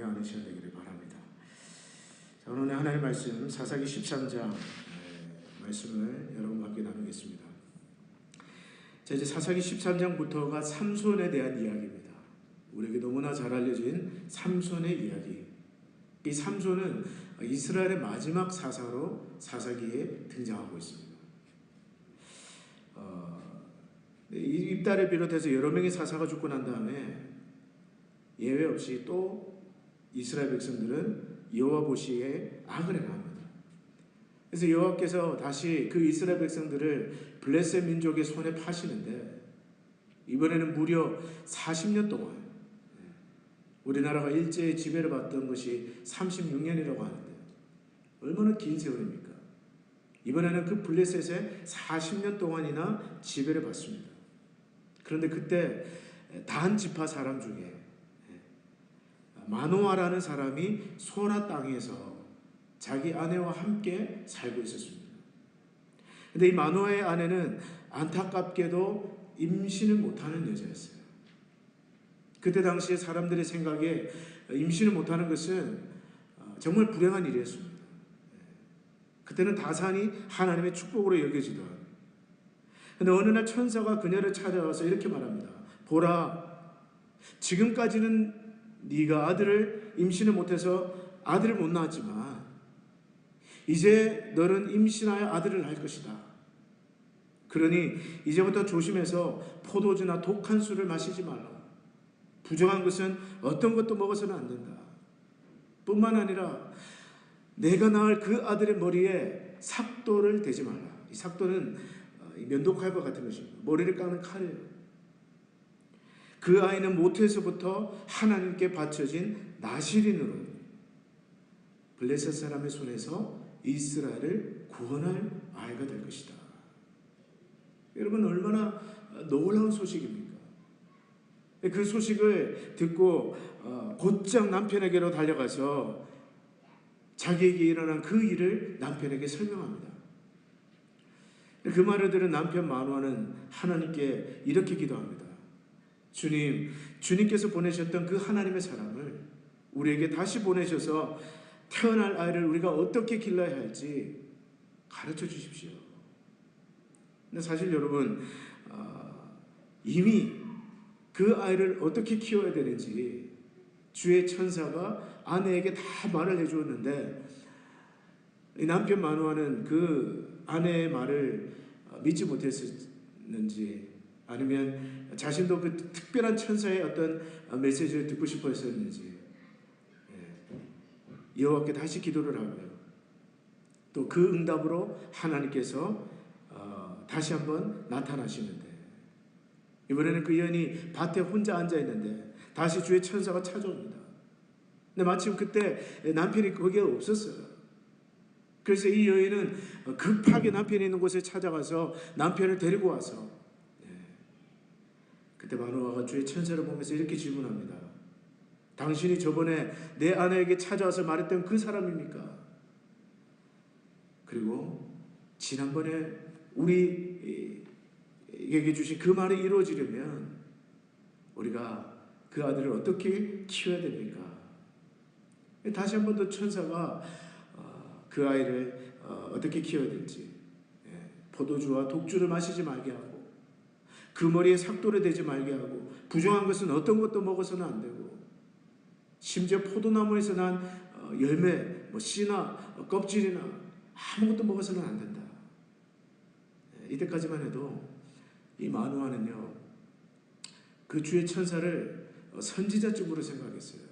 않으셔야 되기를 바랍니다. 자, 오늘 하나님의 말씀 사사기 13장 말씀을 여러분과 함께 나누겠습니다. 자, 이제 사사기 13장부터가 삼손에 대한 이야기입니다. 우리에게 너무나 잘 알려진 삼손의 이야기. 이 삼손은 이스라엘의 마지막 사사로 사사기에 등장하고 있습니다. 이 입다를 비롯해서 여러 명의 사사가 죽고 난 다음에 예외 없이 또 이스라엘 백성들은 여호와 보시기에 악을 행합니다. 그래서 여호와께서 다시 그 이스라엘 백성들을 블레셋 민족의 손에 파시는데 이번에는 무려 40년 동안, 우리나라가 일제의 지배를 받던 것이 36년이라고 하는데 얼마나 긴 세월입니까? 이번에는 그 블레셋에 40년 동안이나 지배를 받습니다. 그런데 그때 단 지파 사람 중에 마노아라는 사람이 소라 땅에서 자기 아내와 함께 살고 있었습니다. 그런데 이 마노아의 아내는 안타깝게도 임신을 못하는 여자였어요. 그때 당시에 사람들의 생각에 임신을 못하는 것은 정말 불행한 일이었습니다. 그때는 다산이 하나님의 축복으로 여겨지던. 그런데 어느 날 천사가 그녀를 찾아와서 이렇게 말합니다. 보라, 지금까지는 네가 아들을 임신을 못해서 아들을 못 낳았지만 이제 너는 임신하여 아들을 낳을 것이다. 그러니 이제부터 조심해서 포도주나 독한 술을 마시지 말라. 부정한 것은 어떤 것도 먹어서는 안 된다. 뿐만 아니라 내가 낳을 그 아들의 머리에 삭도를 대지 말라. 이 삭도는 면도칼과 같은 것입니다. 머리를 까는 칼이에요. 그 아이는 모태에서부터 하나님께 바쳐진 나실인으로 블레셋 사람의 손에서 이스라엘을 구원할 아이가 될 것이다. 여러분, 얼마나 놀라운 소식입니까? 그 소식을 듣고 곧장 남편에게로 달려가서 자기에게 일어난 그 일을 남편에게 설명합니다. 그 말을 들은 남편 마노아는 하나님께 이렇게 기도합니다. 주님, 주님께서 보내셨던 그 하나님의 사람을 우리에게 다시 보내셔서 태어날 아이를 우리가 어떻게 길러야 할지 가르쳐 주십시오. 근데 사실 여러분, 이미 그 아이를 어떻게 키워야 되는지 주의 천사가 아내에게 다 말을 해주었는데 남편 마노아는 그 아내의 말을 믿지 못했는지 아니면 자신도 그 특별한 천사의 어떤 메시지를 듣고 싶어 했었는지 여호와께 다시 기도를 하고요. 또 그 응답으로 하나님께서 다시 한번 나타나시는데 이번에는 그 여인이 밭에 혼자 앉아 있는데 다시 주의 천사가 찾아옵니다. 근데 마침 그때 남편이 거기에 없었어요. 그래서 이 여인은 급하게 남편이 있는 곳에 찾아가서 남편을 데리고 와서 그때 마노아가 주의 천사를 보면서 이렇게 질문합니다. 당신이 저번에 내 아내에게 찾아와서 말했던 그 사람입니까? 그리고 지난번에 우리에게 주신 그 말이 이루어지려면 우리가 그 아들을 어떻게 키워야 됩니까? 다시 한 번 더 천사가 그 아이를 어떻게 키워야 될지, 포도주와 독주를 마시지 말게 하고 그 머리에 삭도를 대지 말게 하고 부정한 것은 어떤 것도 먹어서는 안 되고 심지어 포도나무에서 난 열매, 씨나 껍질이나 아무것도 먹어서는 안 된다. 이때까지만 해도 이 마노아는요, 그 주의 천사를 선지자쯤으로 생각했어요.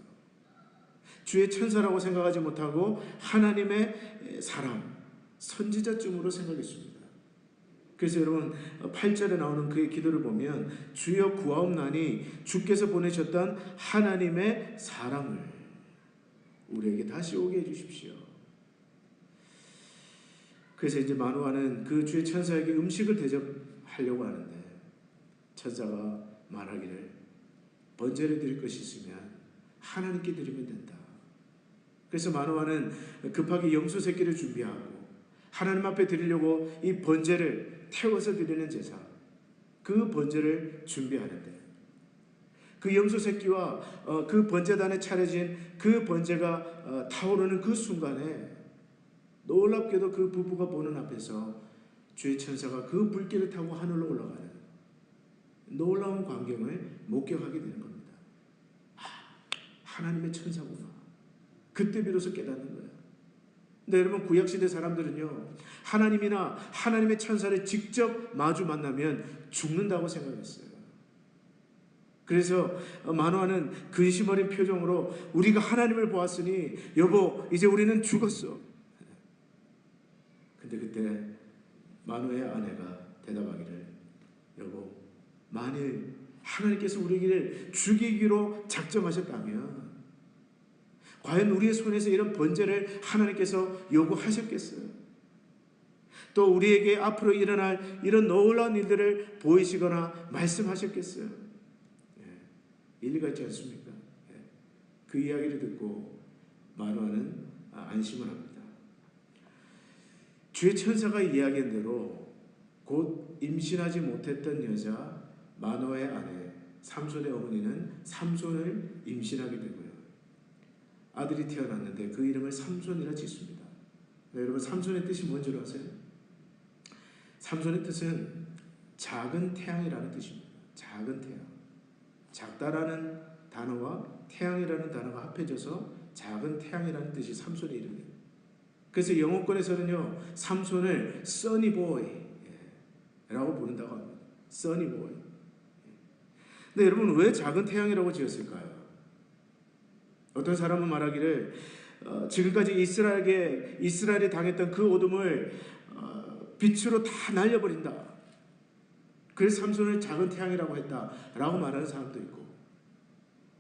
주의 천사라고 생각하지 못하고 하나님의 사람, 선지자쯤으로 생각했습니다. 그래서 여러분 8절에 나오는 그의 기도를 보면 주여 구하옵나니 주께서 보내셨던 하나님의 사람을 우리에게 다시 오게 해주십시오. 그래서 이제 마노아는 그 주의 천사에게 음식을 대접하려고 하는데 천사가 말하기를 번제를 드릴 것이 있으면 하나님께 드리면 된다. 그래서 마노아는 급하게 염소 새끼를 준비하고 하나님 앞에 드리려고 이 번제를 태워서 드리는 제사, 그 번제를 준비하는데 그 염소 새끼와 그 번제단에 차려진 그 번제가 타오르는 그 순간에 놀랍게도 그 부부가 보는 앞에서 주의 천사가 그 불길을 타고 하늘로 올라가는 놀라운 광경을 목격하게 되는 겁니다. 하나님의 천사구나. 그때 비로소 깨닫는 거예요. 근데 여러분, 구약시대 사람들은요, 하나님이나 하나님의 천사를 직접 마주 만나면 죽는다고 생각했어요. 그래서 마노아는 근심 어린 표정으로 우리가 하나님을 보았으니 여보 이제 우리는 죽었어. 근데 그때 마노아의 아내가 대답하기를, 여보, 만일 하나님께서 우리를 죽이기로 작정하셨다면 과연 우리의 손에서 이런 번제를 하나님께서 요구하셨겠어요? 또 우리에게 앞으로 일어날 이런 놀라운 일들을 보이시거나 말씀하셨겠어요? 일리가 있지 않습니까? 그 이야기를 듣고 마노아는 안심을 합니다. 주의 천사가 이야기한 대로 곧 임신하지 못했던 여자 마노아의 아내 삼손의 어머니는 삼손을 임신하게 되고요. 아들이 태어났는데 그 이름을 삼손이라 짓습니다. 여러분, 삼손의 뜻이 뭔 줄 아세요? 삼손의 뜻은 작은 태양이라는 뜻입니다. 작은 태양. 작다라는 단어와 태양이라는 단어가 합해져서 작은 태양이라는 뜻이 삼손의 이름이에요. 그래서 영어권에서는요, 삼손을 써니보이 라고 부른다고 합니다. 써니보이. 근데 여러분, 왜 작은 태양이라고 지었을까요? 어떤 사람은 말하기를 지금까지 이스라엘이 당했던 그 어둠을 빛으로 다 날려버린다. 그래서 삼손을 작은 태양이라고 했다라고 말하는 사람도 있고,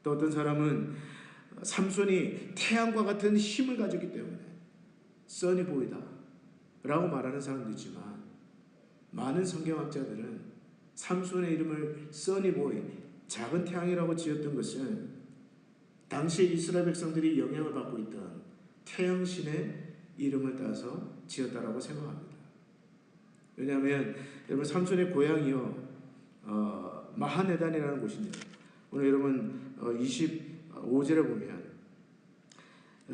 또 어떤 사람은 삼손이 태양과 같은 힘을 가졌기 때문에 써니보이다 라고 말하는 사람도 있지만, 많은 성경학자들은 삼손의 이름을 써니보이, 작은 태양이라고 지었던 것은 당시 이스라엘 백성들이 영향을 받고 있던 태양신의 이름을 따서 지었다라고 생각합니다. 왜냐하면 여러분, 삼손의 고향이요, 마하네단이라는 곳입니다. 오늘 여러분 25절에 보면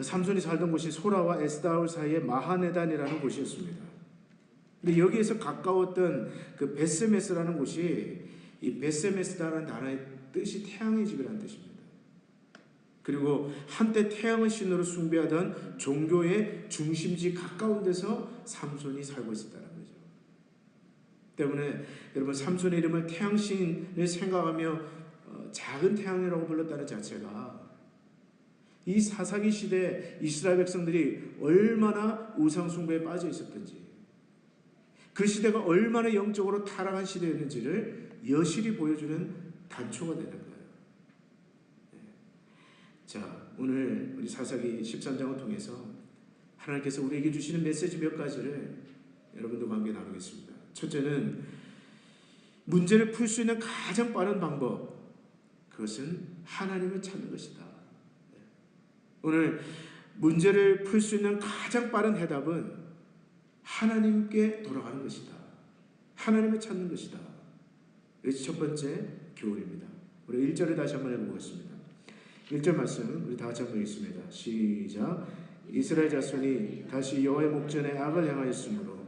삼손이 살던 곳이 소라와 에스다올 사이의 마하네단이라는 곳이었습니다. 근데 여기에서 가까웠던 그 베세메스라는 곳이, 이 베세메스라는 단어의 뜻이 태양의 집이라는 뜻입니다. 그리고 한때 태양의 신으로 숭배하던 종교의 중심지 가까운 데서 삼손이 살고 있었다는 거죠. 때문에 여러분, 삼손의 이름을 태양신을 생각하며 작은 태양이라고 불렀다는 자체가 이 사사기 시대 이스라엘 백성들이 얼마나 우상 숭배에 빠져 있었던지, 그 시대가 얼마나 영적으로 타락한 시대였는지를 여실히 보여주는 단초가 되는 거예요. 자, 오늘 우리 사사기 13장을 통해서 하나님께서 우리에게 주시는 메시지 몇 가지를 여러분들과 함께 나누겠습니다. 첫째는 문제를 풀 수 있는 가장 빠른 방법, 그것은 하나님을 찾는 것이다. 오늘 문제를 풀 수 있는 가장 빠른 해답은 하나님께 돌아가는 것이다. 하나님을 찾는 것이다. 이것이 첫 번째 교훈입니다. 우리 1절을 다시 한번 해보겠습니다. 1절 말씀 우리 다 같이 한번 읽겠습니다. 시작. 이스라엘 자손이 다시 여호와의 목전에 악을 행하였으므로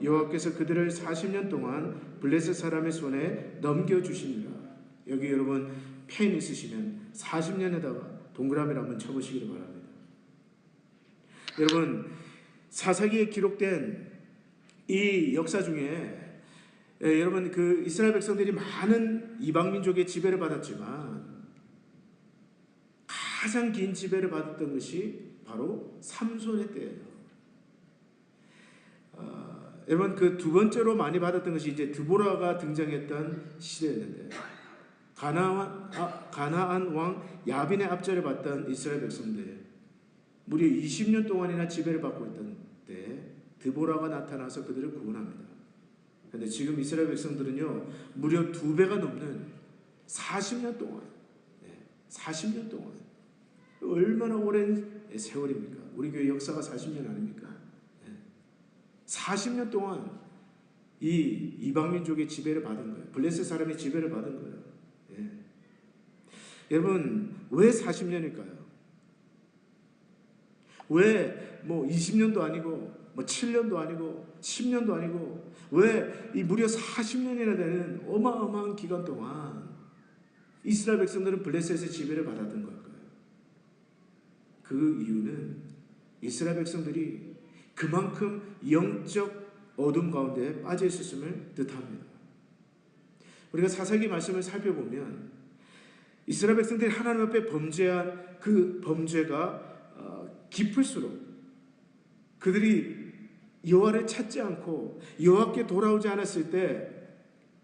여호와께서 그들을 40년 동안 블레셋 사람의 손에 넘겨주시니라. 여기 여러분 펜 있으시면 40년에다가 동그라미를 한번 쳐보시기를 바랍니다. 여러분, 사사기에 기록된 이 역사 중에 여러분, 그 이스라엘 백성들이 많은 이방 민족의 지배를 받았지만 가장 긴 지배를 받았던 것이 바로 삼손의 때예요. 여러분, 그 두 번째로 많이 받았던 것이 이제 드보라가 등장했던 시대였는데, 가나안 왕 야빈의 압제를 받던 이스라엘 백성들, 무려 20년 동안이나 지배를 받고 있던 때 드보라가 나타나서 그들을 구원합니다. 그런데 지금 이스라엘 백성들은요, 무려 2배가 넘는 40년 동안, 40년 동안, 얼마나 오랜 세월입니까? 우리 교회 역사가 40년 아닙니까? 40년 동안 이 이방민족의 지배를 받은 거예요. 블레셋 사람의 지배를 받은 거예요. 여러분, 왜 40년일까요? 왜 뭐 20년도 아니고 뭐 7년도 아니고 10년도 아니고 왜 이 무려 40년이나 되는 어마어마한 기간 동안 이스라엘 백성들은 블레셋의 지배를 받았던 걸까요? 그 이유는 이스라엘 백성들이 그만큼 영적 어둠 가운데 빠져 있었음을 뜻합니다. 우리가 사사기 말씀을 살펴보면 이스라엘 백성들이 하나님 앞에 범죄한 그 범죄가 깊을수록 그들이 여호와를 찾지 않고 여호와께 돌아오지 않았을 때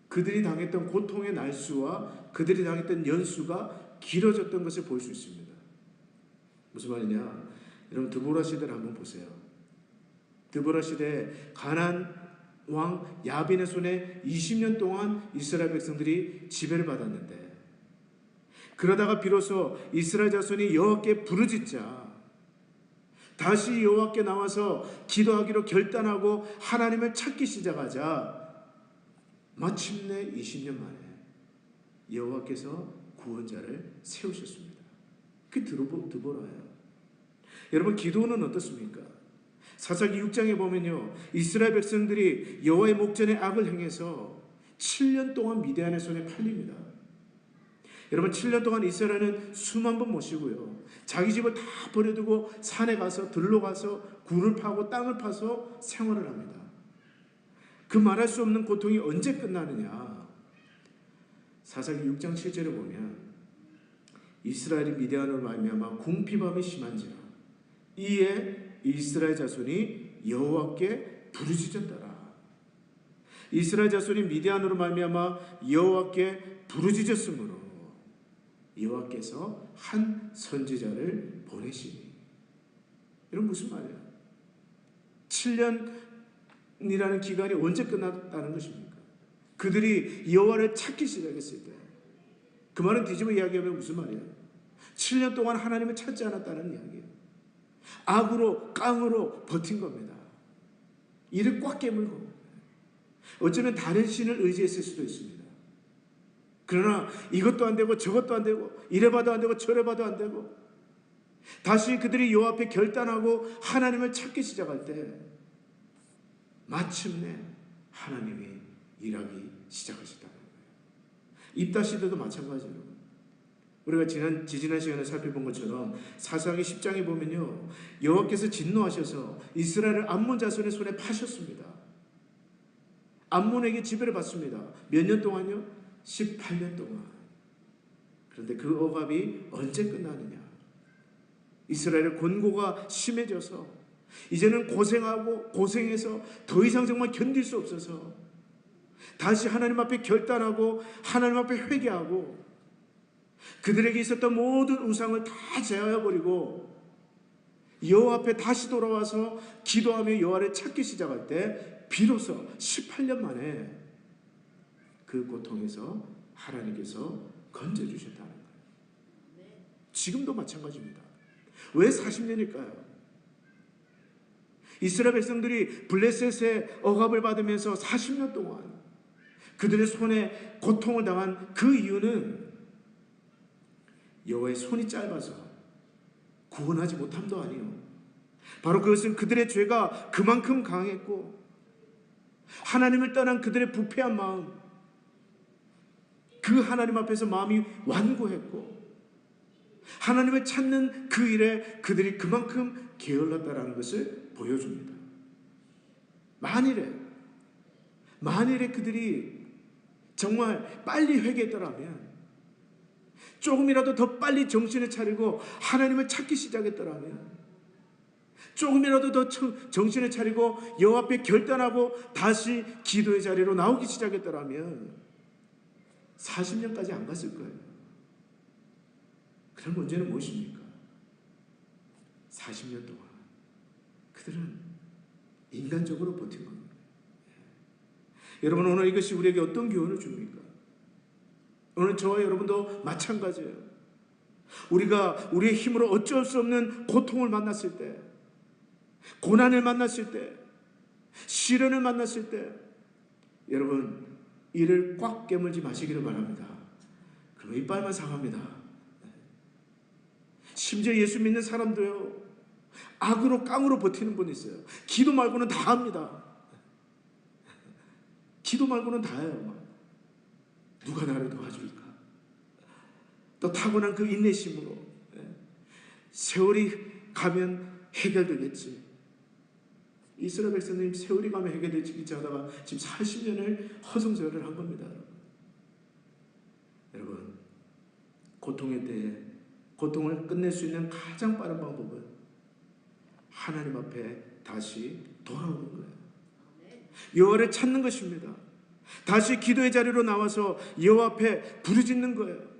그들이 당했던 고통의 날수와 그들이 당했던 연수가 길어졌던 것을 볼 수 있습니다. 무슨 말이냐? 여러분, 드보라 시대를 한번 보세요. 드보라 시대에 가나안 왕 야빈의 손에 20년 동안 이스라엘 백성들이 지배를 받았는데, 그러다가 비로소 이스라엘 자손이 여호와께 부르짖자 다시 여호와께 나와서 기도하기로 결단하고 하나님을 찾기 시작하자 마침내 20년 만에 여호와께서 구원자를 세우셨습니다. 그게 드보라예요. 여러분, 기도는 어떻습니까? 사사기 6장에 보면요, 이스라엘 백성들이 여호와의 목전에 악을 행해서 7년 동안 미디안의 손에 팔립니다. 여러분, 7년 동안 이스라엘은 수만 번 모시고요, 자기 집을 다 버려두고 산에 가서 들로 가서 굴을 파고 땅을 파서 생활을 합니다. 그 말할 수 없는 고통이 언제 끝나느냐? 사사기 6장 7절에 보면 이스라엘이 미디안으로 말미암아 궁핍함이 심한지라 이에 이스라엘 자손이 여호와께 부르짖었더라. 이스라엘 자손이 미디안으로 말미암아 여호와께 부르짖었으므로 여호와께서 한 선지자를 보내시니. 이런 무슨 말이야? 7년이라는 기간이 언제 끝났다는 것입니까? 그들이 여호와를 찾기 시작했을 때. 그 말은 뒤집어 이야기하면 무슨 말이야? 7년 동안 하나님을 찾지 않았다는 이야기예요. 악으로 깡으로 버틴 겁니다. 이를 꽉 깨물고 어쩌면 다른 신을 의지했을 수도 있습니다. 그러나 이것도 안 되고 저것도 안 되고 이래 봐도 안 되고 저래 봐도 안 되고 다시 그들이 여호와 앞에 결단하고 하나님을 찾기 시작할 때 마침내 하나님이 일하기 시작하셨다는 거예요. 입다 시대도 마찬가지예요. 우리가 지지난 시간에 살펴본 것처럼 사사기 10장에 보면요, 여호와께서 진노하셔서 이스라엘을 암몬 자손의 손에 파셨습니다. 암몬에게 지배를 받습니다. 몇 년 동안요? 18년 동안. 그런데 그 억압이 언제 끝나느냐? 이스라엘의 권고가 심해져서 이제는 고생하고 고생해서 더 이상 정말 견딜 수 없어서 다시 하나님 앞에 결단하고 하나님 앞에 회개하고 그들에게 있었던 모든 우상을 다 제하여버리고 여호와 앞에 다시 돌아와서 기도하며 여호와를 찾기 시작할 때 비로소 18년 만에 그 고통에서 하나님께서 건져주셨다는 거예요. 지금도 마찬가지입니다. 왜 40년일까요? 이스라엘 백성들이 블레셋의 억압을 받으면서 40년 동안 그들의 손에 고통을 당한 그 이유는 여호와의 손이 짧아서 구원하지 못함도 아니요, 바로 그것은 그들의 죄가 그만큼 강했고 하나님을 떠난 그들의 부패한 마음, 그 하나님 앞에서 마음이 완고했고 하나님을 찾는 그 일에 그들이 그만큼 게을렀다라는 것을 보여줍니다. 만일에 그들이 정말 빨리 회개했더라면, 조금이라도 더 빨리 정신을 차리고 하나님을 찾기 시작했더라면, 조금이라도 더 정신을 차리고 여호와 앞에 결단하고 다시 기도의 자리로 나오기 시작했더라면 40년까지 안 갔을 거예요. 그럼 문제는 무엇입니까? 40년 동안 그들은 인간적으로 버틴 겁니다. 여러분, 오늘 이것이 우리에게 어떤 교훈을 줍니까? 오늘 저와 여러분도 마찬가지예요. 우리가 우리의 힘으로 어쩔 수 없는 고통을 만났을 때, 고난을 만났을 때, 시련을 만났을 때, 여러분, 이를 꽉 깨물지 마시기를 바랍니다. 그럼 이빨만 상합니다. 심지어 예수 믿는 사람도요, 악으로 깡으로 버티는 분이 있어요. 기도 말고는 다 합니다. 기도 말고는 다 해요. 누가 나를 도와줄까? 또 타고난 그 인내심으로 세월이 가면 해결되겠지. 이스라엘 백성님 세월이 가면 해결되지 하다가 지금 40년을 허송세월을 한 겁니다. 여러분, 고통의 때에 고통을 끝낼 수 있는 가장 빠른 방법은 하나님 앞에 다시 돌아오는 거예요. 여호와를 찾는 것입니다. 다시 기도의 자리로 나와서 여호와 앞에 부르짖는 거예요.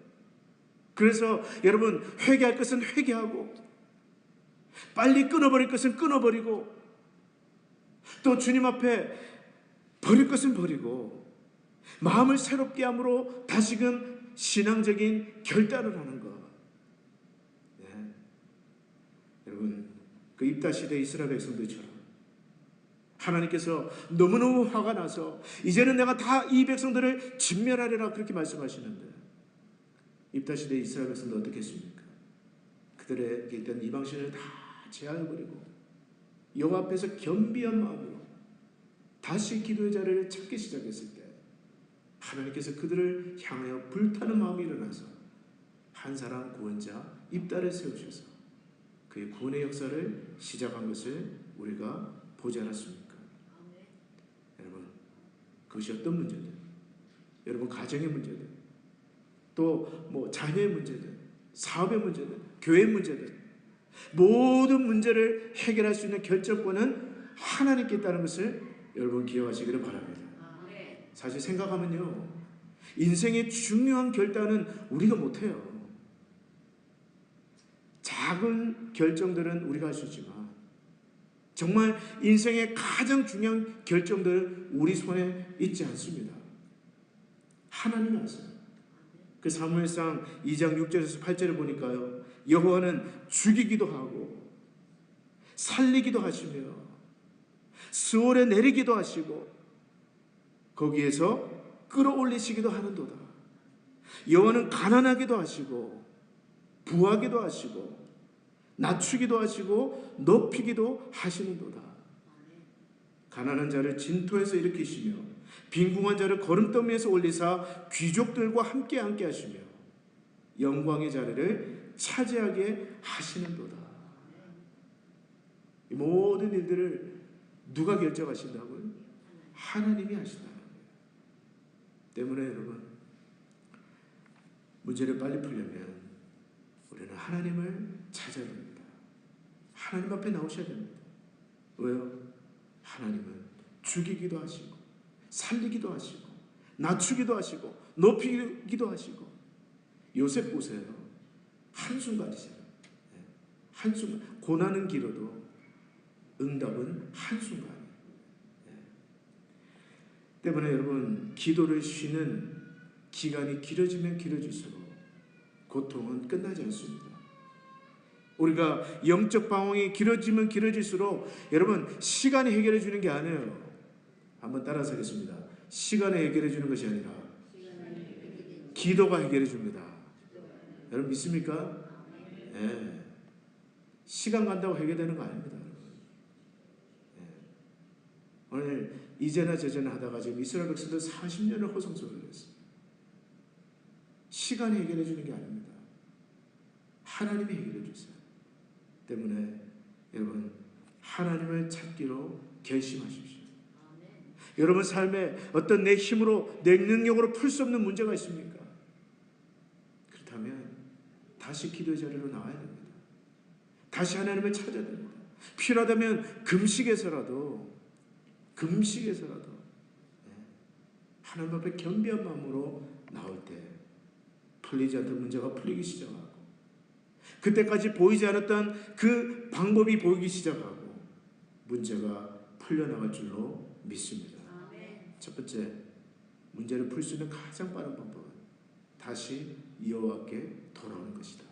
그래서 여러분, 회개할 것은 회개하고 빨리 끊어버릴 것은 끊어버리고 또 주님 앞에 버릴 것은 버리고 마음을 새롭게 함으로 다시금 신앙적인 결단을 하는 것. 네. 여러분, 그 입다 시대 이스라엘 백성들처럼 하나님께서 너무너무 화가 나서 이제는 내가 다 이 백성들을 진멸하리라 그렇게 말씀하시는데, 입다 시대 이스라엘 백성들 어떻게 했습니까? 그들에게 있던 이방신을 다 제하여버리고 여호와 앞에서 겸비한 마음으로 다시 기도의 자리를 찾기 시작했을 때 하나님께서 그들을 향하여 불타는 마음이 일어나서 한 사람 구원자 입다를 세우셔서 그의 구원의 역사를 시작한 것을 우리가 보지 않았습니까? 여러분, 그것이 어떤 문제든, 여러분 가정의 문제든, 또 뭐 자녀의 문제든, 사업의 문제든, 교회의 문제든, 모든 문제를 해결할 수 있는 결정권은 하나님께 있다는 것을 여러분 기억하시기를 바랍니다. 사실 생각하면요, 인생의 중요한 결단은 우리가 못해요. 작은 결정들은 우리가 할 수 있지만 정말 인생의 가장 중요한 결정들은 우리 손에 있지 않습니다. 하나님이 아세요. 그 사무엘상 2장 6절에서 8절을 보니까요, 여호와는 죽이기도 하고 살리기도 하시며 스올에 내리기도 하시고 거기에서 끌어올리시기도 하는도다. 여호와는 가난하기도 하시고 부하기도 하시고 낮추기도 하시고 높이기도 하시는도다. 가난한 자를 진토에서 일으키시며 빈궁한 자를 거름더미에서 올리사 귀족들과 함께 앉게 하시며 영광의 자리를 차지하게 하시는도다. 이 모든 일들을 누가 결정하신다고요? 하나님이 하신다는 거예요. 때문에 여러분, 문제를 빨리 풀려면 우리는 하나님을 찾아야 됩니다. 하나님 앞에 나오셔야 됩니다. 왜요? 하나님은 죽이기도 하시고 살리기도 하시고 낮추기도 하시고 높이기도 하시고. 요셉 보세요. 한순간이잖아요. 한순간. 고난은 길어도 응답은 한순간이에요. 때문에 여러분, 기도를 쉬는 기간이 길어지면 길어질수록 고통은 끝나지 않습니다. 우리가 영적 방황이 길어지면 길어질수록 여러분, 시간이 해결해 주는 게 아니에요. 한번 따라서 하겠습니다. 시간이 해결해 주는 것이 아니라 기도가 해결해 줍니다. 여러분 믿습니까? 네. 시간 간다고 해결되는 거 아닙니다. 네. 오늘 이제나 저제나 하다가 지금 이스라엘 백성들 40년을 허송세월을 했어요. 시간이 해결해 주는 게 아닙니다. 하나님이 해결해 주세요. 때문에 여러분, 하나님을 찾기로 결심하십시오. 여러분 삶에 어떤 내 힘으로, 내 능력으로 풀 수 없는 문제가 있습니까? 그렇다면 다시 기도의 자리로 나와야 됩니다. 다시 하나님을 찾아야 됩니다. 필요하다면 금식에서라도 하나님 앞에 겸비한 마음으로 나올 때 풀리지 않던 문제가 풀리기 시작하고, 그때까지 보이지 않았던 그 방법이 보이기 시작하고 문제가 풀려나갈 줄로 믿습니다. 첫 번째, 문제를 풀 수 있는 가장 빠른 방법은 다시 여호와께 돌아오는 것이다.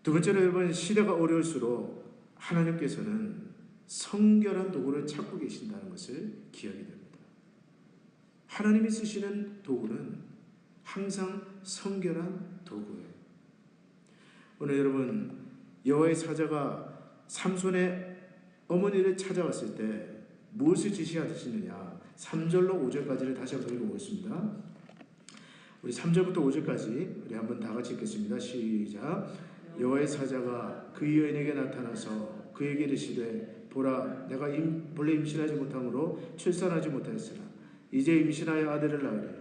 두 번째로 여러분, 시대가 어려울수록 하나님께서는 성결한 도구를 찾고 계신다는 것을 기억해야 됩니다. 하나님이 쓰시는 도구는 항상 성결한 도구예요. 오늘 여러분, 여호와의 사자가 삼손의 어머니를 찾아왔을 때 무엇을 지시하시느냐? 3절로 5절까지를 다시 한번 읽어보겠습니다. 우리 3절부터 5절까지 우리 한번 다 같이 읽겠습니다. 시작. 여호와의 사자가 그 여인에게 나타나서 그에게 이르시되 보라, 내가 본래 임신하지 못함으로 출산하지 못하였으나 이제 임신하여 아들을 낳으리라.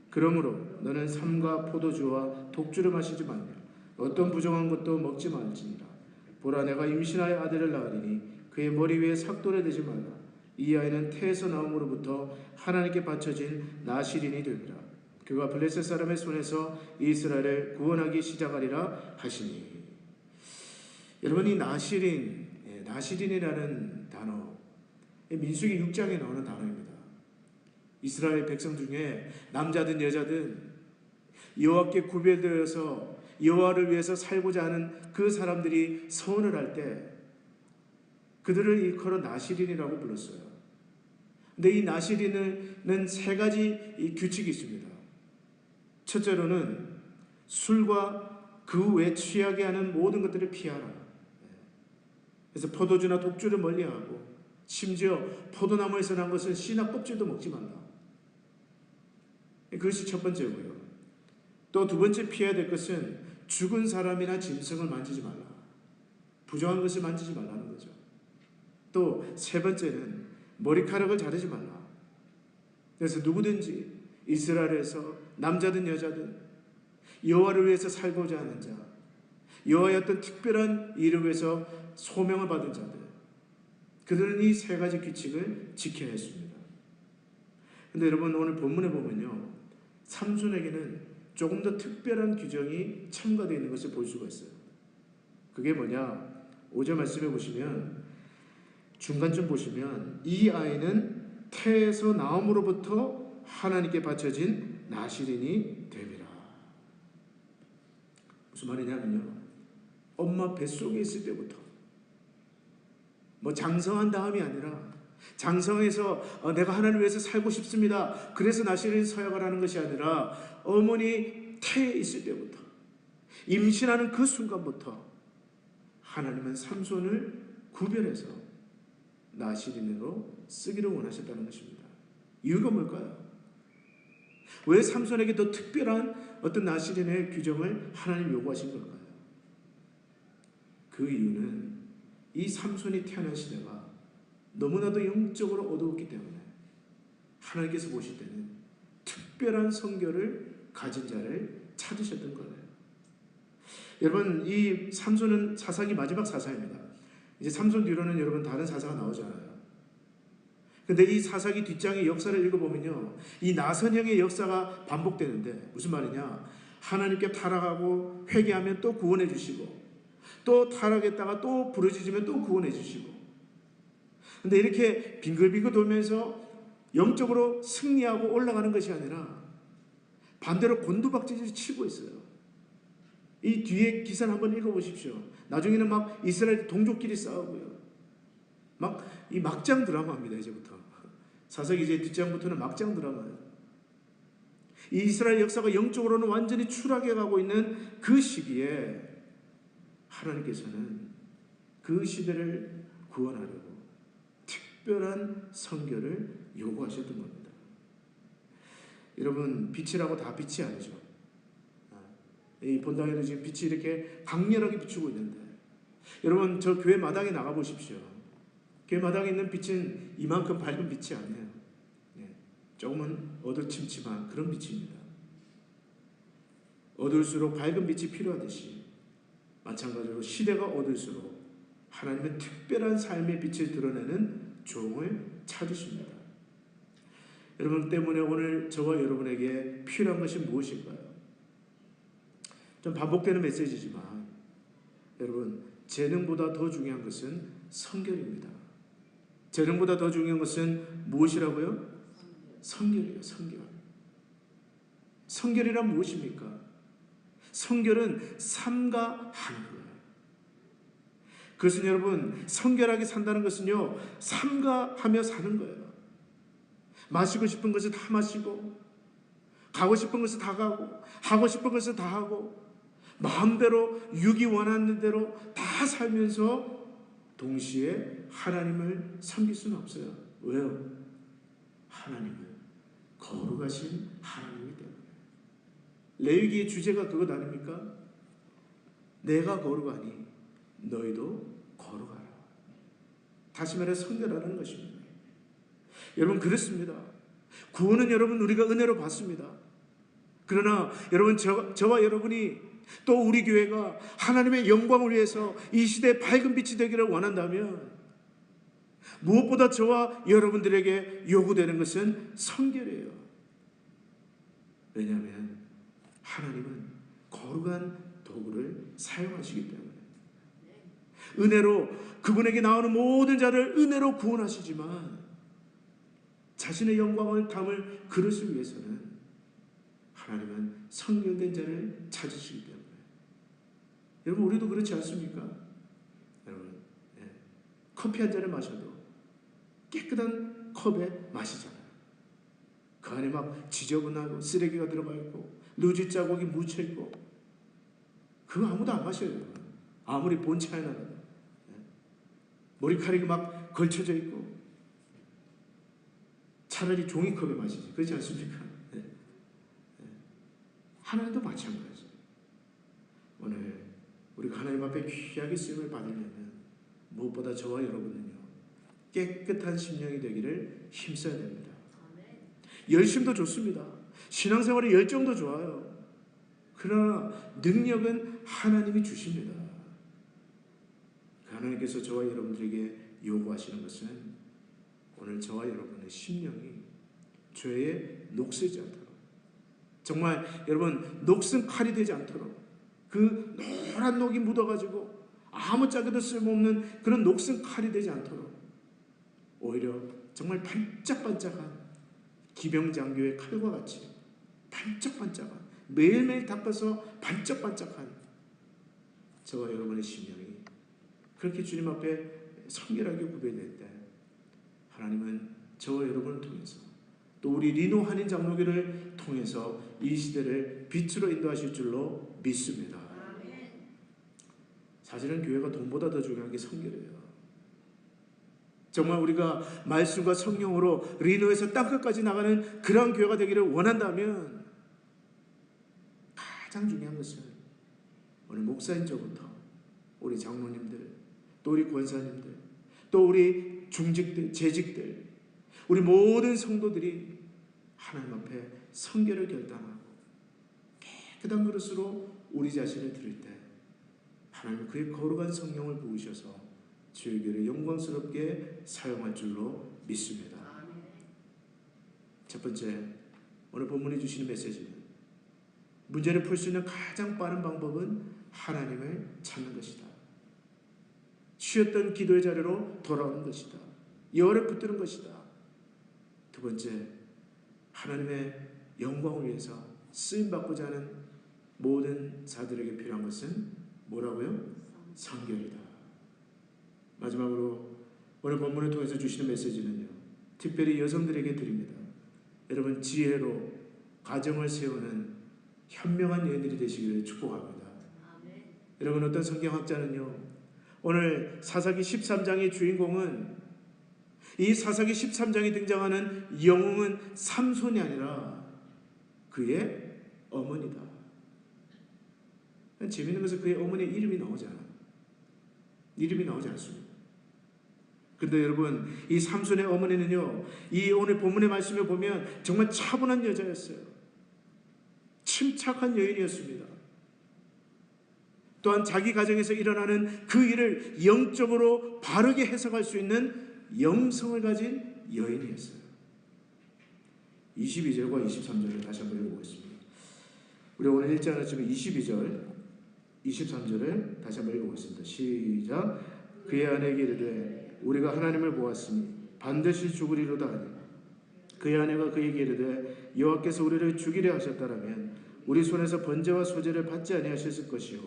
그러므로 너는 삼과 포도주와 독주를 마시지 말며 어떤 부정한 것도 먹지 말지니라. 보라, 내가 임신하여 아들을 낳으리니 그의 머리 위에 삭도를 대지 말라. 이 아이는 태에서 나옴으로부터 하나님께 바쳐진 나실인이 되리라. 그가 블레셋 사람의 손에서 이스라엘을 구원하기 시작하리라 하시니. 여러분, 이 나실인이라는 단어, 민수기 6장에 나오는 단어입니다. 이스라엘 백성 중에 남자든 여자든 여호와께 구별되어서 여호와를 위해서 살고자 하는 그 사람들이 서원을 할 때 그들을 일컬어 나실인이라고 불렀어요. 근데 이 나실인은 세 가지 이 규칙이 있습니다. 첫째로는 술과 그 외 취하게 하는 모든 것들을 피하라. 그래서 포도주나 독주를 멀리하고 심지어 포도나무에서 난 것은 씨나 껍질도 먹지 말라. 그것이 첫 번째고요. 또 두 번째 피해야 될 것은 죽은 사람이나 짐승을 만지지 말라. 부정한 것을 만지지 말라는 거죠. 또 세 번째는 머리카락을 자르지 말라. 그래서 누구든지 이스라엘에서 남자든 여자든 여호와를 위해서 살고자 하는 자, 여호와의 어떤 특별한 일을 위해서 소명을 받은 자들, 그들은 이 세 가지 규칙을 지켜야 했습니다. 그런데 여러분, 오늘 본문에 보면요, 삼손에게는 조금 더 특별한 규정이 첨가되어 있는 것을 볼 수가 있어요. 그게 뭐냐? 5절 말씀해 보시면, 중간쯤 보시면 이 아이는 태에서 나옴으로부터 하나님께 바쳐진 나실인이 되리라. 무슨 말이냐면요, 엄마 뱃속에 있을 때부터, 뭐 장성한 다음이 아니라 장성해서 내가 하나님을 위해서 살고 싶습니다, 그래서 나실인 서약을 하는 것이 아니라 어머니 태에 있을 때부터, 임신하는 그 순간부터 하나님은 삼손을 구별해서 나실인으로 쓰기를 원하셨다는 것입니다. 이유가 뭘까요? 왜 삼손에게 더 특별한 어떤 나실인의 규정을 하나님 요구하신 걸까요? 그 이유는 이 삼손이 태어난 시대가 너무나도 영적으로 어두웠기 때문에 하나님께서 보실 때는 특별한 성결을 가진 자를 찾으셨던 거예요. 여러분, 이 삼손은 사사기 마지막 사사입니다. 이제 삼손 뒤로는 여러분 다른 사사가 나오잖아요. 근데 이 사사기 뒷장의 역사를 읽어보면요, 이 나선형의 역사가 반복되는데 무슨 말이냐? 하나님께 타락하고 회개하면 또 구원해 주시고, 또 타락했다가 또 부르짖으면 또 구원해 주시고. 근데 이렇게 빙글빙글 돌면서 영적으로 승리하고 올라가는 것이 아니라 반대로 곤두박질을 치고 있어요. 이 뒤에 기사를 한번 읽어보십시오. 나중에는 막 이스라엘 동족끼리 싸우고요. 막 이 막장 드라마입니다. 이제부터 사사기 이제 뒷장부터는 막장 드라마예요. 이 이스라엘 역사가 영적으로는 완전히 추락해 가고 있는 그 시기에 하나님께서는 그 시대를 구원하려고 특별한 선교를 요구하셨던 겁니다. 여러분, 빛이라고 다 빛이 아니죠. 이 본당에도 지금 빛이 이렇게 강렬하게 비추고 있는데, 여러분, 저 교회 마당에 나가 보십시오. 교회 마당에 있는 빛은 이만큼 밝은 빛이 아니에요. 조금은 어두침침한 그런 빛입니다. 어두울수록 밝은 빛이 필요하듯이 마찬가지로 시대가 어두울수록 하나님의 특별한 삶의 빛을 드러내는 종을 찾으십니다. 여러분 때문에 오늘 저와 여러분에게 필요한 것이 무엇일까요? 좀 반복되는 메시지지만 여러분, 재능보다 더 중요한 것은 성결입니다. 재능보다 더 중요한 것은 무엇이라고요? 성결이에요. 성결. 성결이란 무엇입니까? 성결은 삼가하는 거예요. 그것은 여러분, 성결하게 산다는 것은요, 삼가하며 사는 거예요. 마시고 싶은 것을 다 마시고, 가고 싶은 것을 다 가고, 하고 싶은 것을 다 하고, 마음대로 육이 원하는 대로 다 살면서 동시에 하나님을 섬길 수는 없어요. 왜요? 하나님은 거룩하신 하나님이기 때문에. 레위기의 주제가 그것 아닙니까? 내가 거룩하니 너희도 거룩하라. 다시 말해 성결하라는 것입니다. 여러분, 그렇습니다. 구원은 여러분 우리가 은혜로 받습니다. 그러나 여러분, 저와 여러분이 또 우리 교회가 하나님의 영광을 위해서 이 시대에 밝은 빛이 되기를 원한다면 무엇보다 저와 여러분들에게 요구되는 것은 성결이에요. 왜냐하면 하나님은 거룩한 도구를 사용하시기 때문에. 은혜로 그분에게 나오는 모든 자를 은혜로 구원하시지만 자신의 영광을 담을 그릇을 위해서는 하나님은 성결된 자를 찾으시기 때문에. 여러분, 우리도 그렇지 않습니까? 여러분, 커피 한 잔을 마셔도 깨끗한 컵에 마시잖아요. 그 안에 막 지저분하고 쓰레기가 들어가 있고 루지 자국이 묻혀 있고 그거 아무도 안 마셔요. 아무리 본차에 나가도 머리카락이 막 걸쳐져 있고. 차라리 종이컵에 마시지, 그렇지 않습니까? 하나님도 마찬가지예요. 오늘 우리가 하나님 앞에 귀하게 쓰임을 받으려면 무엇보다 저와 여러분은요, 깨끗한 심령이 되기를 힘써야 됩니다. 열심도 좋습니다. 신앙생활의 열정도 좋아요. 그러나 능력은 하나님이 주십니다. 하나님께서 저와 여러분들에게 요구하시는 것은 오늘 저와 여러분의 심령이 죄에 녹슬지 않도록, 정말 여러분 녹슨 칼이 되지 않도록, 그 노란 녹이 묻어가지고 아무짝에도 쓸모없는 그런 녹슨 칼이 되지 않도록 오히려 정말 반짝반짝한 기병장교의 칼과 같이 반짝반짝한, 매일매일 닦아서 반짝반짝한 저와 여러분의 심령이 그렇게 주님 앞에 성결하게 구별될 때 하나님은 저와 여러분을 통해서 또 우리 리노 한인 장로교를 통해서 이 시대를 빛으로 인도하실 줄로 믿습니다. 사실은 교회가 돈보다 더 중요한 게 성결이에요. 정말 우리가 말씀과 성령으로 리노에서 땅끝까지 나가는 그런 교회가 되기를 원한다면 가장 중요한 것은 오늘 목사인 저부터 우리 장로님들, 또 우리 권사님들, 또 우리 중직들, 재직들, 우리 모든 성도들이 하나님 앞에 성결을 결단하고 깨끗한 그릇으로 우리 자신을 드릴 때 하나님 그의 거룩한 성령을 부으셔서 주의 교회를 영광스럽게 사용할 줄로 믿습니다. 첫 번째, 오늘 본문이 주시는 메시지는 문제를 풀 수 있는 가장 빠른 방법은 하나님을 찾는 것이다. 쉬었던 기도의 자리로 돌아오는 것이다. 열에 붙드는 것이다. 두 번째, 하나님의 영광을 위해서 쓰임받고자 하는 모든 자들에게 필요한 것은 뭐라고요? 성결이다. 마지막으로 오늘 본문을 통해서 주시는 메시지는요, 특별히 여성들에게 드립니다. 여러분, 지혜로 가정을 세우는 현명한 여인들이 되시기를 축복합니다. 아멘. 여러분, 어떤 성경학자는요, 오늘 사사기 13장의 주인공은, 이 사사기 13장에 등장하는 영웅은 삼손이 아니라 그의 어머니다. 재미있는 것은 그의 어머니의 이름이 나오지 않아요. 이름이 나오지 않습니다. 근데 여러분, 이 삼손의 어머니는요, 이 오늘 본문의 말씀을 보면 정말 차분한 여자였어요. 침착한 여인이었습니다. 또한 자기 가정에서 일어나는 그 일을 영적으로 바르게 해석할 수 있는 영성을 가진 여인이었어요. 22절과 23절을 다시 한번 읽어보겠습니다. 우리 오늘 1장 아침에 22절, 23절을 다시 한번 읽어보겠습니다. 시작. 그의 아내에게 이르되 우리가 하나님을 보았으니 반드시 죽으리로다 하니, 그의 아내가 그에게 이르되 여호와께서 우리를 죽이려 하셨다라면 우리 손에서 번제와 소제를 받지 아니하셨을 것이요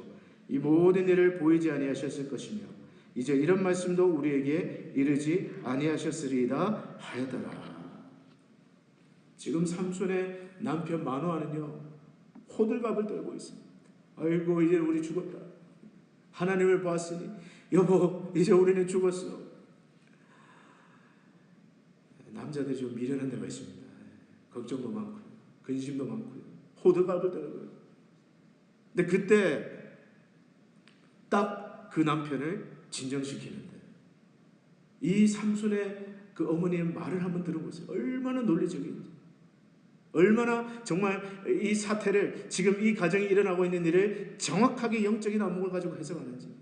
이 모든 일을 보이지 아니하셨을 것이며 이제 이런 말씀도 우리에게 이르지 아니하셨으리이다 하였더라. 지금 삼손의 남편 마노아는요, 호들갑을 떨고 있습니다. 아이고 이제 우리 죽었다. 하나님을 보았으니 여보 이제 우리는 죽었어. 남자들이 좀 미련한 데가 있습니다. 걱정도 많고요. 근심도 많고요. 호들갑을 떨고요. 근데 그때 딱 그 남편을 진정시키는데 이 삼손의 그 어머니의 말을 한번 들어보세요. 얼마나 논리적인지. 얼마나 정말 이 사태를 지금 이 가정이 일어나고 있는 일을 정확하게 영적인 안목을 가지고 해석하는지.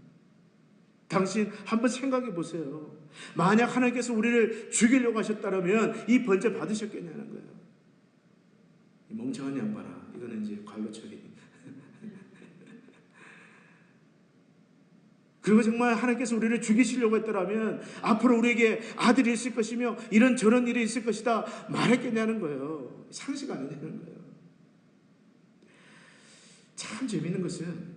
당신 한번 생각해 보세요. 만약 하나님께서 우리를 죽이려고 하셨다면 이 번제 받으셨겠냐는 거예요. 이 멍청한 양반아. 이거는 이제 관로 처리. 그리고 정말 하나님께서 우리를 죽이시려고 했더라면 앞으로 우리에게 아들이 있을 것이며 이런 저런 일이 있을 것이다 말했겠냐는 거예요. 상식 아니냐는 거예요. 참 재밌는 것은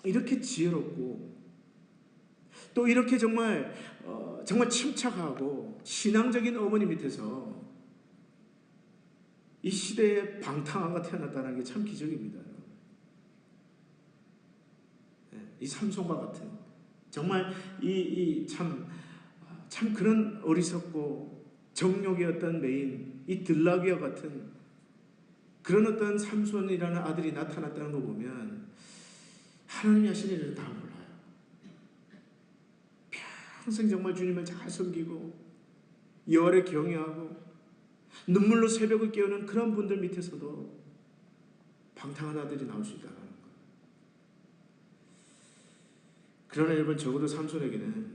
이렇게 지혜롭고 또 이렇게 정말 침착하고 신앙적인 어머니 밑에서 이 시대에 방탕아가 태어났다는 게 참 기적입니다. 이 삼손과 같은 정말 참 그런 어리석고 정욕의 어떤 메인 이 들나귀와 같은 그런 어떤 삼손이라는 아들이 나타났다는 거 보면 하나님이 하신 일을 다 몰라요. 평생 정말 주님을 잘 섬기고 여호와를 경외하고 눈물로 새벽을 깨우는 그런 분들 밑에서도 방탕한 아들이 나올 수 있다. 그러나 여러분 적어도 삼손에게는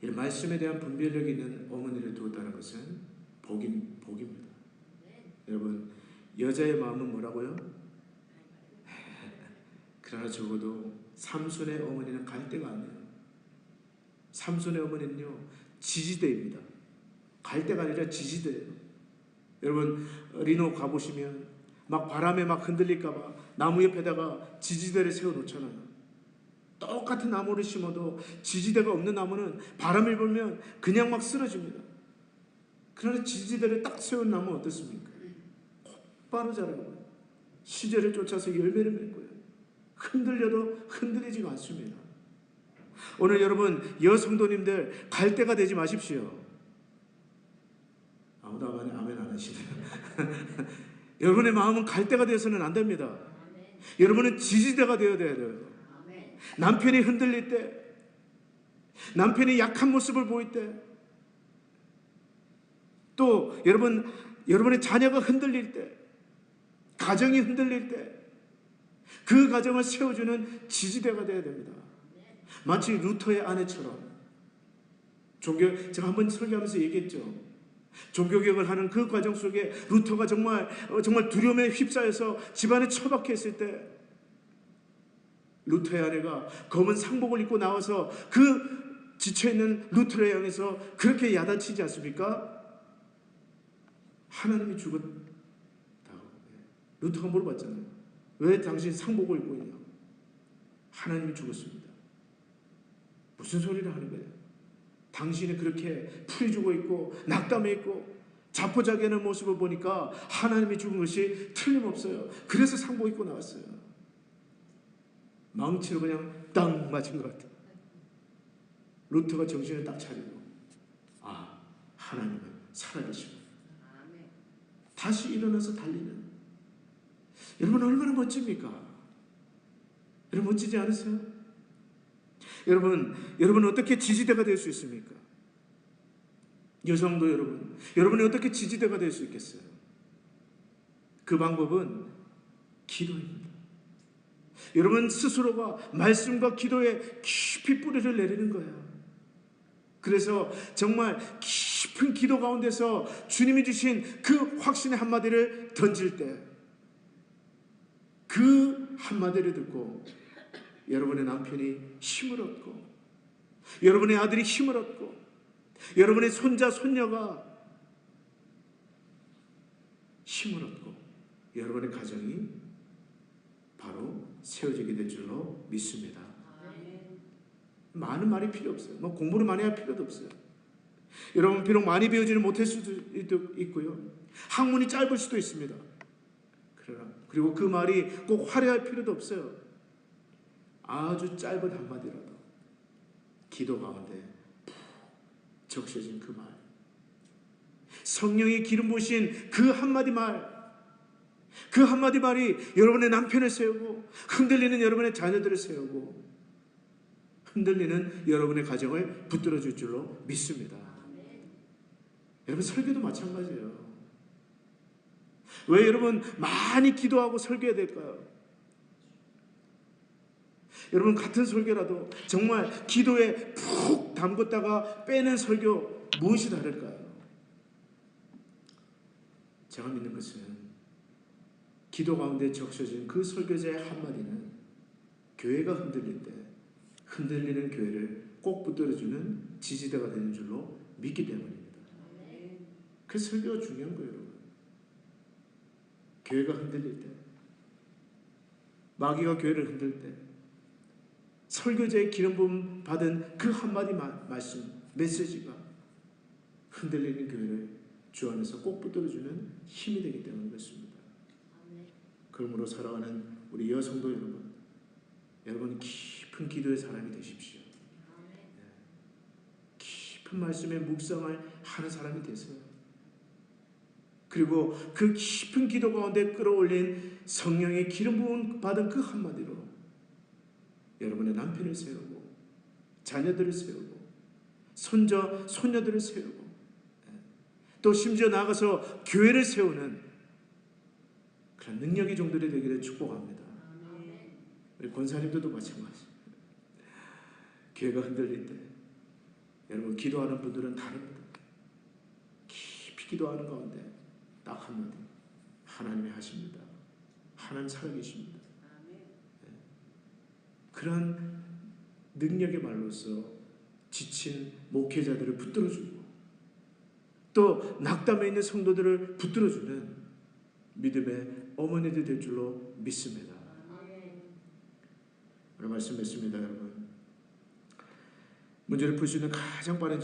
이런 말씀에 대한 분별력이 있는 어머니를 두었다는 것은 복입니다. 여러분 여자의 마음은 뭐라고요? 그러나 적어도 삼손의 어머니는 갈대가 아니에요. 삼손의 어머니는요 지지대입니다. 갈대가 아니라 지지대예요. 여러분 리노 가보시면 막 바람에 막 흔들릴까봐 나무 옆에다가 지지대를 세워놓잖아요. 똑같은 나무를 심어도 지지대가 없는 나무는 바람이 불면 그냥 막 쓰러집니다. 그러나 지지대를 딱 세운 나무는 어떻습니까? 곧바로 자라고요. 시절을 쫓아서 열매를 맺고요. 흔들려도 흔들리지가 않습니다. 오늘 여러분 여성도님들 갈대가 되지 마십시오. 아무도 아멘 안 하시네요. 여러분의 마음은 갈대가 되어서는 안 됩니다. 여러분은 지지대가 되어야 돼요. 남편이 흔들릴 때, 남편이 약한 모습을 보일 때, 또 여러분의 자녀가 흔들릴 때, 가정이 흔들릴 때, 그 가정을 세워주는 지지대가 되어야 됩니다. 마치 루터의 아내처럼 제가 한번 설교하면서 얘기했죠. 종교개혁을 하는 그 과정 속에 루터가 정말 두려움에 휩싸여서 집안에 처박혀 있을 때 루터의 아내가 검은 상복을 입고 나와서 그 지쳐있는 루터를 향해서 그렇게 야단치지 않습니까? 하나님이 죽었다고. 루터가 물어봤잖아요. 왜 당신 상복을 입고 있냐고. 하나님이 죽었습니다. 무슨 소리를 하는 거예요? 당신이 그렇게 풀이 죽어 있고 낙담해 있고 자포자기하는 모습을 보니까 하나님이 죽은 것이 틀림없어요. 그래서 상복 입고 나왔어요. 망치로 그냥 땅 맞은 것 같아요. 루터가 정신을 딱 차리고 하나님은 살아계시고 다시 일어나서 달리는 여러분 얼마나 멋집니까? 여러분 멋지지 않으세요? 여러분 어떻게 지지대가 될 수 있습니까? 여성도 여러분이 어떻게 지지대가 될 수 있겠어요? 그 방법은 기도입니다. 여러분 스스로가 말씀과 기도에 깊이 뿌리를 내리는 거예요. 그래서 정말 깊은 기도 가운데서 주님이 주신 그 확신의 한마디를 던질 때 그 한마디를 듣고 여러분의 남편이 힘을 얻고 여러분의 아들이 힘을 얻고 여러분의 손자 손녀가 힘을 얻고 여러분의 가정이 바로 세워지게 될 줄로 믿습니다. 많은 말이 필요 없어요. 공부를 많이 할 필요도 없어요. 여러분 비록 많이 배우지는 못할 수도 있고요. 학문이 짧을 수도 있습니다. 그리고 그 말이 꼭 화려할 필요도 없어요. 아주 짧은 한마디라도 기도 가운데 푹 적셔진 그 말, 성령이 기름 부으신 그 한마디 말, 그 한마디 말이 여러분의 남편을 세우고 흔들리는 여러분의 자녀들을 세우고 흔들리는 여러분의 가정을 붙들어 줄 줄로 믿습니다. 여러분, 설교도 마찬가지예요. 왜 여러분 많이 기도하고 설교해야 될까요? 여러분, 같은 설교라도 정말 기도에 푹 담궜다가 빼는 설교 무엇이 다를까요? 제가 믿는 것은 기도 가운데 적셔진 그 설교자의 한마디는 교회가 흔들릴 때 흔들리는 교회를 꼭 붙들어주는 지지대가 되는 줄로 믿기 때문입니다. 그 설교가 중요한 거예요, 여러분. 교회가 흔들릴 때, 마귀가 교회를 흔들 때 설교자의 기름 부음 받은 그 한마디 말씀, 메시지가 흔들리는 교회를 주 안에서 꼭 붙들어주는 힘이 되기 때문에 그렇습니다. 그러므로 살아가는 우리 여성도 여러분 깊은 기도의 사람이 되십시오. 깊은 말씀의 묵상을 하는 사람이 되세요. 그리고 그 깊은 기도 가운데 끌어올린 성령의 기름 부음 받은 그 한마디로 여러분의 남편을 세우고 자녀들을 세우고 손자, 손녀들을 세우고 또 심지어 나아가서 교회를 세우는 그런 능력의 종들이 되기를 축복합니다. 우리 권사님들도 마찬가지. 교회가 흔들릴 때 여러분 기도하는 분들은 다릅니다. 깊이 기도하는 가운데 딱 한마디, 하나님이 하십니다. 하나님 살아계십니다. 그런 능력의 말로서 지친 목회자들을 붙들어주고 또 낙담해 있는 성도들을 붙들어주는 믿음의 어머니들 될 줄로 믿습니다. 오늘 말씀했습니다, 여러분. 문제를 풀 수 있는 가장 빠른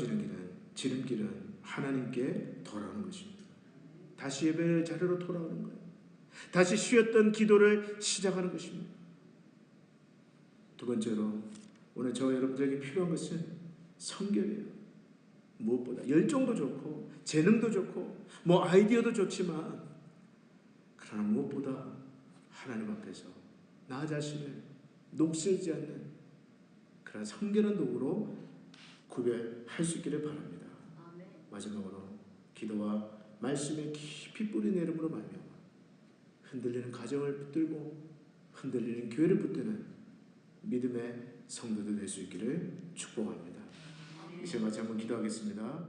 지름길은 하나님께 돌아오는 것입니다. 다시 예배 자리로 돌아오는 거예요. 다시 쉬었던 기도를 시작하는 것입니다. 두 번째로 오늘 저와 여러분들에게 필요한 것은 성결이에요. 무엇보다 열정도 좋고 재능도 좋고 뭐 아이디어도 좋지만 그러나 무엇보다 하나님 앞에서 나 자신을 녹슬지 않는 그런 성결한 도구로 구별할 수 있기를 바랍니다. 마지막으로 기도와 말씀에 깊이 뿌리 내림으로 말미암아 흔들리는 가정을 붙들고 흔들리는 교회를 붙드는 믿음의 성도들 될 수 있기를 축복합니다. 이 시간 같이 한번 기도하겠습니다.